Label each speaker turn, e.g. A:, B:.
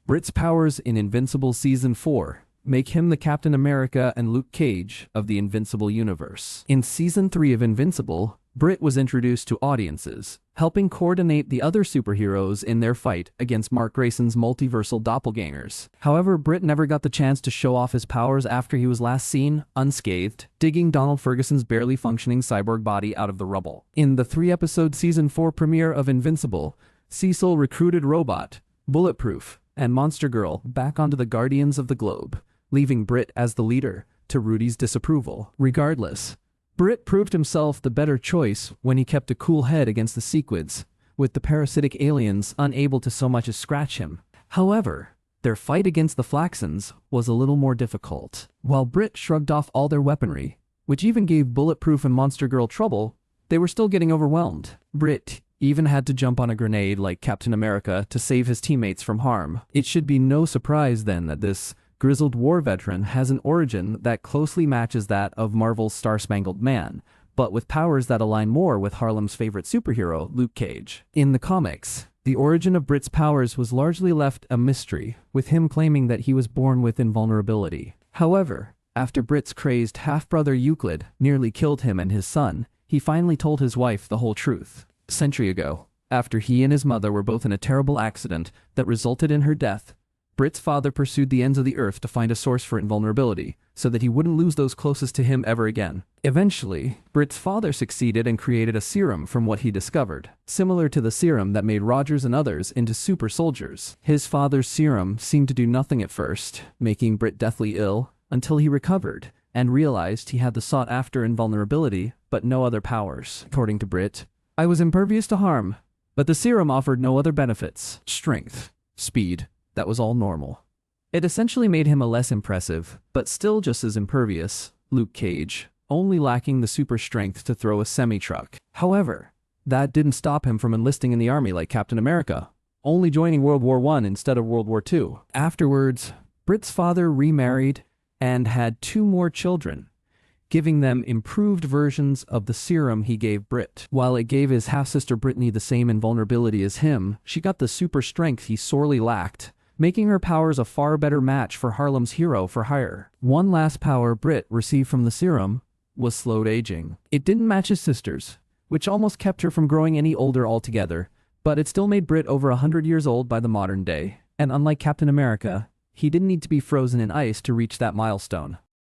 A: Brit's powers in Invincible Season 4 make him the Captain America and Luke Cage of the Invincible universe. In Season 3 of Invincible, Brit was introduced to audiences, helping coordinate the other superheroes in their fight against Mark Grayson's multiversal doppelgangers. However, Brit never got the chance to show off his powers after he was last seen, unscathed, digging Donald Ferguson's barely functioning cyborg body out of the rubble. In the 3-episode Season 4 premiere of Invincible, Cecil recruited Robot, Bulletproof, and Monster Girl back onto the Guardians of the Globe, leaving Brit as the leader, to Rudy's disapproval. Regardless, Brit proved himself the better choice when he kept a cool head against the Sequids, with the parasitic aliens unable to so much as scratch him. However, their fight against the Flaxans was a little more difficult. While Brit shrugged off all their weaponry, which even gave Bulletproof and Monster Girl trouble, they were still getting overwhelmed. Brit even had to jump on a grenade like Captain America to save his teammates from harm. It should be no surprise then that this grizzled war veteran has an origin that closely matches that of Marvel's Star-Spangled Man, but with powers that align more with Harlem's favorite superhero, Luke Cage. In the comics, the origin of Brit's powers was largely left a mystery, with him claiming that he was born with invulnerability. However, after Brit's crazed half-brother Euclid nearly killed him and his son, he finally told his wife the whole truth. A century ago, after he and his mother were both in a terrible accident that resulted in her death, Brit's father pursued the ends of the earth to find a source for invulnerability, so that he wouldn't lose those closest to him ever again. Eventually, Brit's father succeeded and created a serum from what he discovered, similar to the serum that made Rogers and others into super soldiers. His father's serum seemed to do nothing at first, making Brit deathly ill, until he recovered, and realized he had the sought-after invulnerability, but no other powers. According to Brit, "I was impervious to harm, but the serum offered no other benefits. Strength, speed, that was all normal." It essentially made him a less impressive, but still just as impervious, Luke Cage, only lacking the super strength to throw a semi-truck. However, that didn't stop him from enlisting in the army like Captain America, only joining World War I instead of World War II. Afterwards, Brit's father remarried and had 2 more children, giving them improved versions of the serum he gave Brit. While it gave his half-sister Brittany the same invulnerability as him, she got the super strength he sorely lacked, making her powers a far better match for Harlem's hero for hire. One last power Brit received from the serum was slowed aging. It didn't match his sister's, which almost kept her from growing any older altogether, but it still made Brit over 100 years old by the modern day. And unlike Captain America, he didn't need to be frozen in ice to reach that milestone.